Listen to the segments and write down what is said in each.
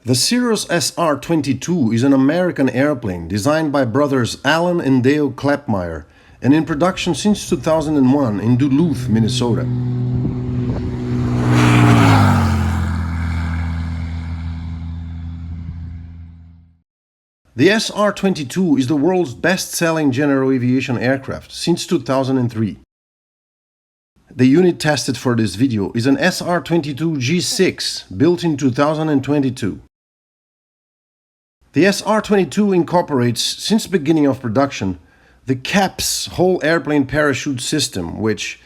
The Cirrus SR22 is an American airplane designed by brothers Alan and Dale Kleppmeyer and in production since 2001 in Duluth, Minnesota. The SR22 is the world's best-selling general aviation aircraft since 2003. The unit tested for this video is an SR22 G6 built in 2022. The SR22 incorporates, since beginning of production, the CAPS whole airplane parachute system which,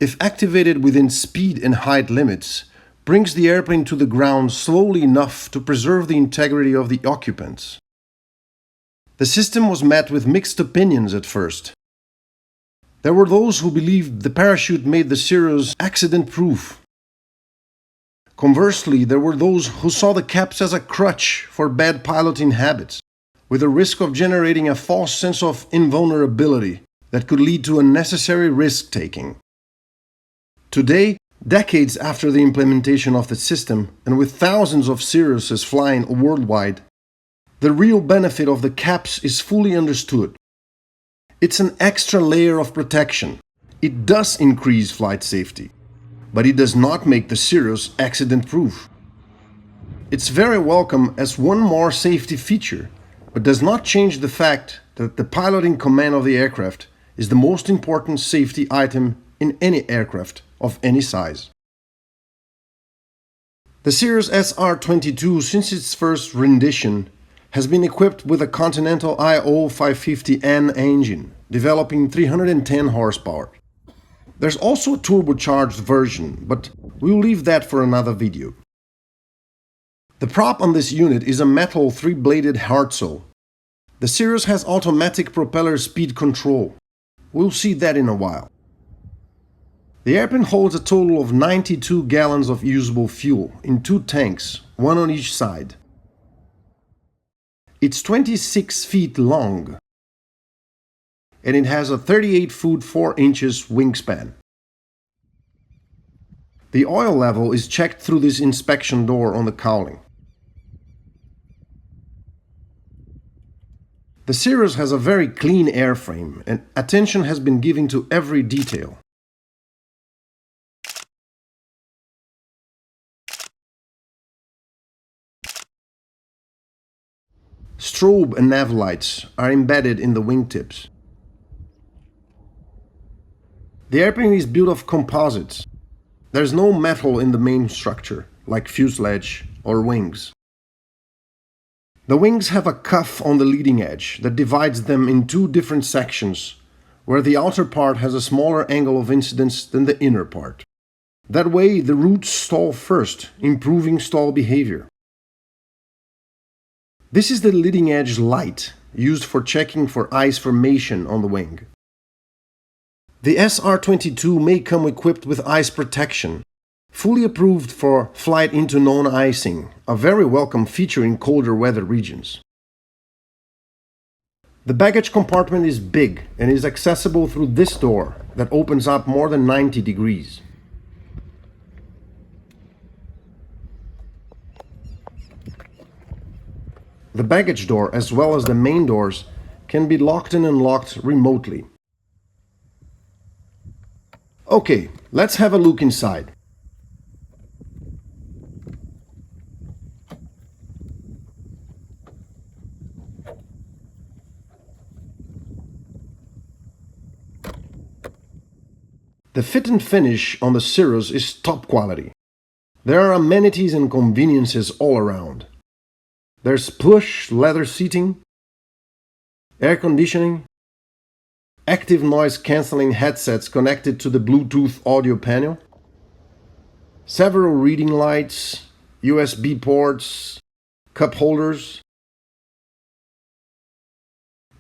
if activated within speed and height limits, brings the airplane to the ground slowly enough to preserve the integrity of the occupants. The system was met with mixed opinions at first. There were those who believed the parachute made the Cirrus accident-proof. Conversely, there were those who saw the CAPS as a crutch for bad piloting habits, with a risk of generating a false sense of invulnerability that could lead to unnecessary risk-taking. Today, decades after the implementation of the system, and with thousands of Cirruses flying worldwide, the real benefit of the CAPS is fully understood. It's an extra layer of protection. It does increase flight safety, but it does not make the Cirrus accident-proof. It's very welcome as one more safety feature, but does not change the fact that the pilot in command of the aircraft is the most important safety item in any aircraft of any size. The Cirrus SR22, since its first rendition, has been equipped with a Continental IO 550N engine, developing 310 horsepower. There's also a turbocharged version, but we'll leave that for another video. The prop on this unit is a metal 3-bladed Hartzell. The Cirrus has automatic propeller speed control. We'll see that in a while. The airplane holds a total of 92 gallons of usable fuel in 2 tanks, one on each side. It's 26 feet long, and it has a 38 foot 4 inches wingspan. The oil level is checked through this inspection door on the cowling. The Cirrus has a very clean airframe, and attention has been given to every detail. Strobe and nav lights are embedded in the wingtips. The airplane is built of composites. There's no metal in the main structure, like fuselage or wings. The wings have a cuff on the leading edge that divides them in 2 different sections, where the outer part has a smaller angle of incidence than the inner part. That way, the roots stall first, improving stall behavior. This is the leading edge light, used for checking for ice formation on the wing. The SR22 may come equipped with ice protection, fully approved for flight into non-icing, a very welcome feature in colder weather regions. The baggage compartment is big and is accessible through this door that opens up more than 90 degrees. The baggage door, as well as the main doors, can be locked and unlocked remotely. Okay, let's have a look inside. The fit and finish on the Cirrus is top quality. There are amenities and conveniences all around. There's plush leather seating, air conditioning, active noise cancelling headsets connected to the Bluetooth audio panel, several reading lights, USB ports, cup holders.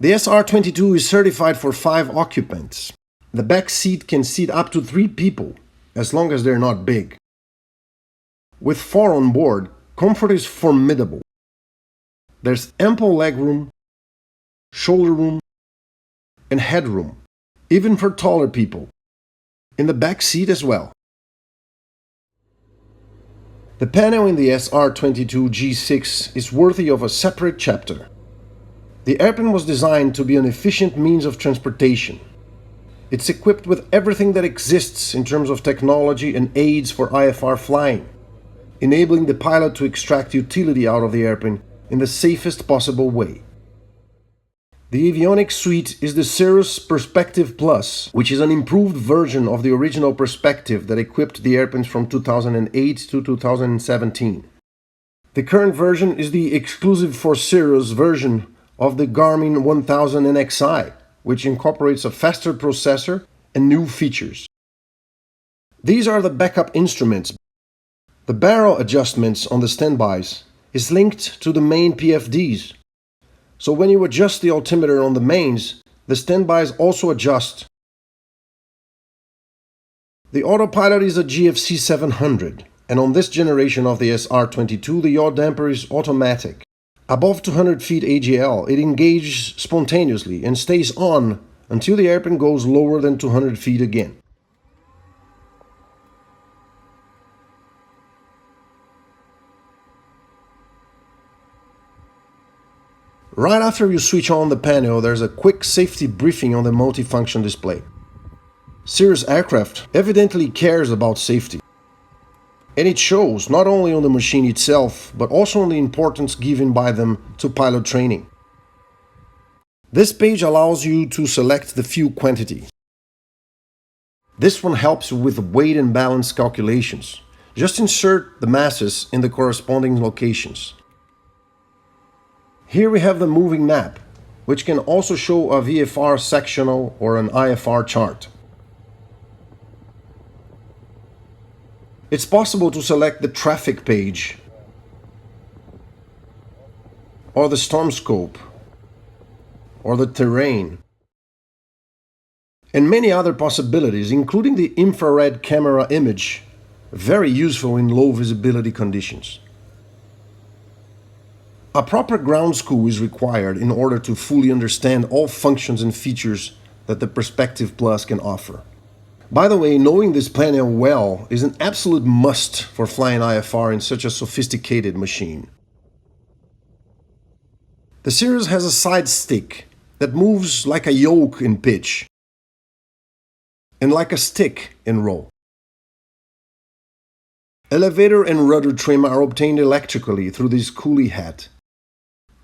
The SR22 is certified for 5 occupants. The back seat can seat up to 3 people, as long as they're not big. With 4 on board, comfort is formidable. There's ample legroom, shoulder room, and headroom, even for taller people, in the back seat as well. The panel in the SR22 G6 is worthy of a separate chapter. The airplane was designed to be an efficient means of transportation. It's equipped with everything that exists in terms of technology and aids for IFR flying, enabling the pilot to extract utility out of the airplane in the safest possible way. The avionics suite is the Cirrus Perspective Plus, which is an improved version of the original Perspective that equipped the airplanes from 2008 to 2017. The current version is the exclusive for Cirrus version of the Garmin 1000 NXi, which incorporates a faster processor and new features. These are the backup instruments. The barrel adjustments on the standbys is linked to the main PFDs. So when you adjust the altimeter on the mains, the standbys also adjust. The Autopilot is a GFC 700, and on this generation of the SR22 the yaw damper is automatic. Above 200 feet AGL, it engages spontaneously and stays on until the airplane goes lower than 200 feet again. Right after you switch on the panel, there's a quick safety briefing on the multifunction display. Cirrus aircraft evidently cares about safety. And it shows not only on the machine itself, but also on the importance given by them to pilot training. This page allows you to select the fuel quantity. This one helps you with weight and balance calculations. Just insert the masses in the corresponding locations. Here we have the moving map, which can also show a VFR sectional or an IFR chart. It's possible to select the traffic page or the storm scope or the terrain and many other possibilities, including the infrared camera image, very useful in low visibility conditions. A proper ground school is required in order to fully understand all functions and features that the Perspective Plus can offer. By the way, knowing this panel well is an absolute must for flying IFR in such a sophisticated machine. The Cirrus has a side stick that moves like a yoke in pitch and like a stick in roll. Elevator and rudder trim are obtained electrically through this coolie hat.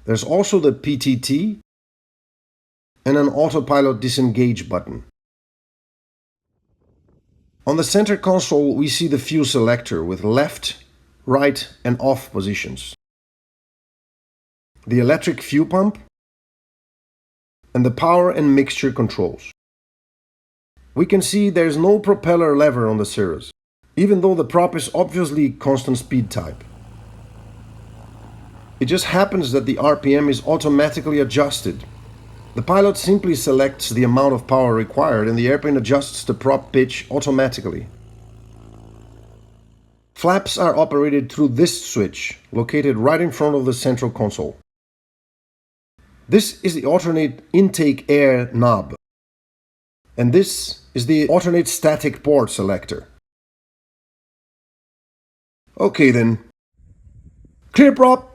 There's also the PTT and an Autopilot disengage button. On the center console we see the fuel selector with left, right and off positions, the electric fuel pump, and the power and mixture controls. We can see there's no propeller lever on the Cirrus, even though the prop is obviously constant speed type. It just happens that the RPM is automatically adjusted. The pilot simply selects the amount of power required and the airplane adjusts the prop pitch automatically. Flaps are operated through this switch, located right in front of the central console. This is the alternate intake air knob, and this is the alternate static port selector. Okay then. Clear prop!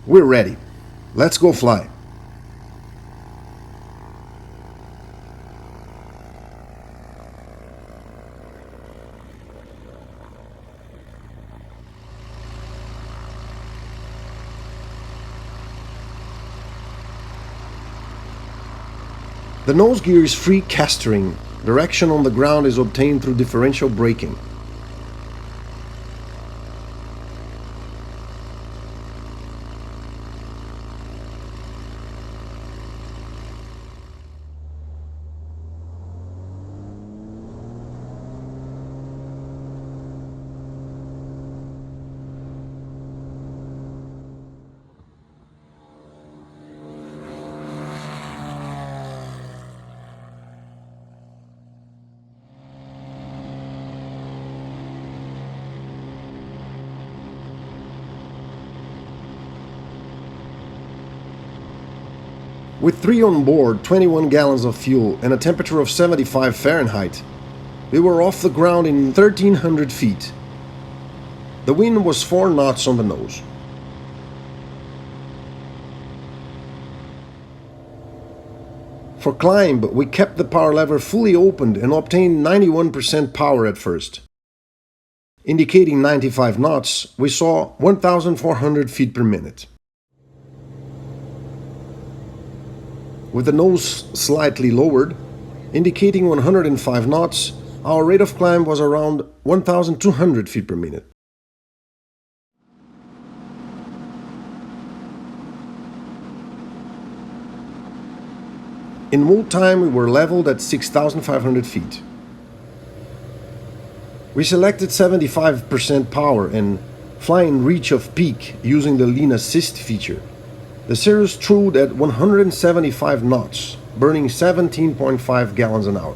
We're ready. Let's go fly. The nose gear is free castering. Direction on the ground is obtained through differential braking. With 3 on board, 21 gallons of fuel and a temperature of 75 Fahrenheit, we were off the ground in 1,300 feet. The wind was 4 knots on the nose. For climb, we kept the power lever fully opened and obtained 91% power at first. Indicating 95 knots, we saw 1,400 feet per minute. With the nose slightly lowered, indicating 105 knots, our rate of climb was around 1,200 feet per minute. In mode time, we were leveled at 6,500 feet. We selected 75% power and flying reach of peak using the lean assist feature. The Cirrus cruised at 175 knots, burning 17.5 gallons an hour.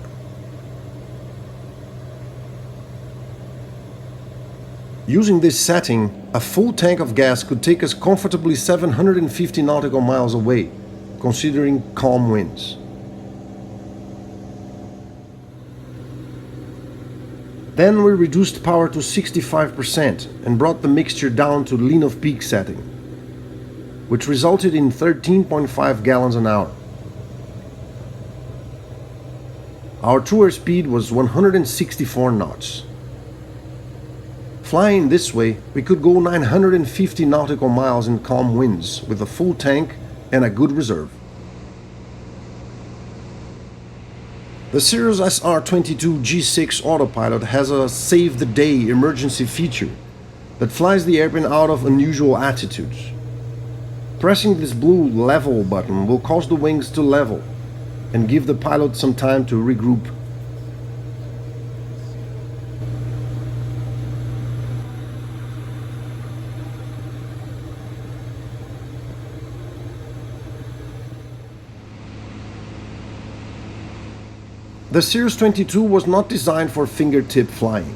Using this setting, a full tank of gas could take us comfortably 750 nautical miles away, considering calm winds. Then we reduced power to 65% and brought the mixture down to lean of peak setting, which resulted in 13.5 gallons an hour. Our true speed was 164 knots. Flying this way, we could go 950 nautical miles in calm winds with a full tank and a good reserve. The Cirrus SR22 G6 Autopilot has a save-the-day emergency feature that flies the airplane out of unusual attitudes. Pressing this blue level button will cause the wings to level and give the pilot some time to regroup. The Cirrus 22 was not designed for fingertip flying.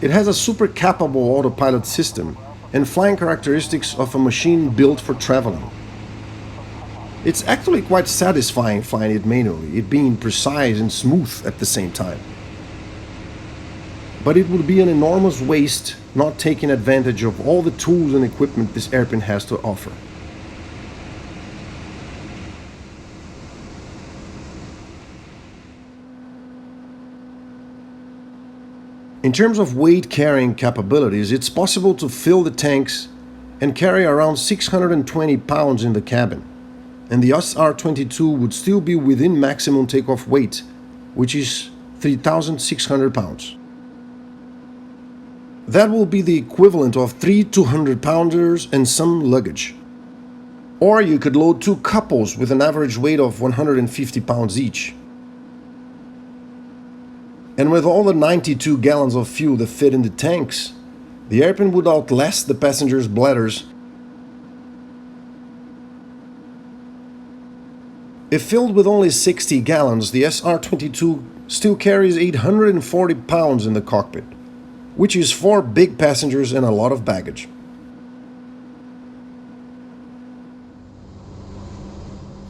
It has a super capable autopilot system and flying characteristics of a machine built for traveling. It's actually quite satisfying flying it manually, it being precise and smooth at the same time. But it would be an enormous waste not taking advantage of all the tools and equipment this airplane has to offer. In terms of weight carrying capabilities, it's possible to fill the tanks and carry around 620 pounds in the cabin, and the SR22 would still be within maximum takeoff weight, which is 3,600 pounds. That will be the equivalent of 3 200-pounders and some luggage. Or you could load 2 couples with an average weight of 150 pounds each. And with all the 92 gallons of fuel that fit in the tanks, the airplane would outlast the passengers' bladders. If filled with only 60 gallons, the SR22 still carries 840 pounds in the cockpit, which is 4 big passengers and a lot of baggage.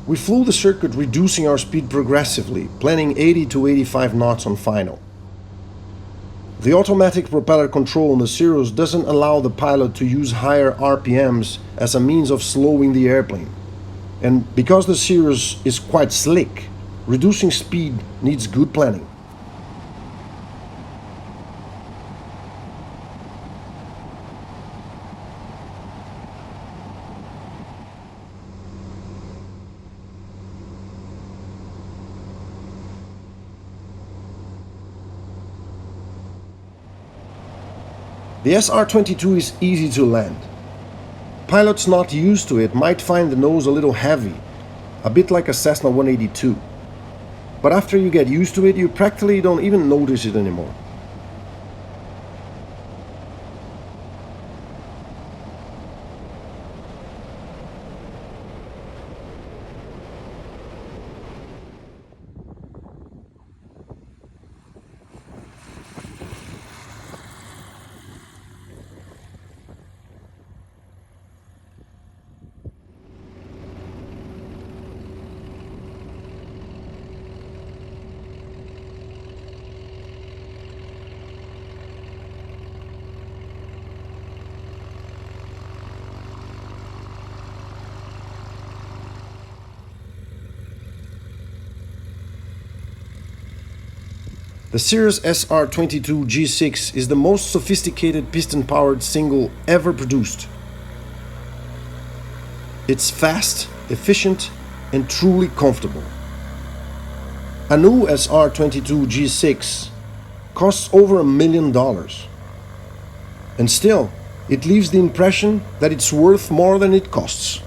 We flew the circuit reducing our speed progressively, planning 80 to 85 knots on final. The automatic propeller control on the Cirrus doesn't allow the pilot to use higher RPMs as a means of slowing the airplane. And because the Cirrus is quite slick, reducing speed needs good planning. The SR22 is easy to land. Pilots not used to it might find the nose a little heavy, a bit like a Cessna 182. But after you get used to it, you practically don't even notice it anymore. The Cirrus SR22 G6 is the most sophisticated piston-powered single ever produced. It's fast, efficient, and truly comfortable. A new SR22 G6 costs over $1 million. And still, it leaves the impression that it's worth more than it costs.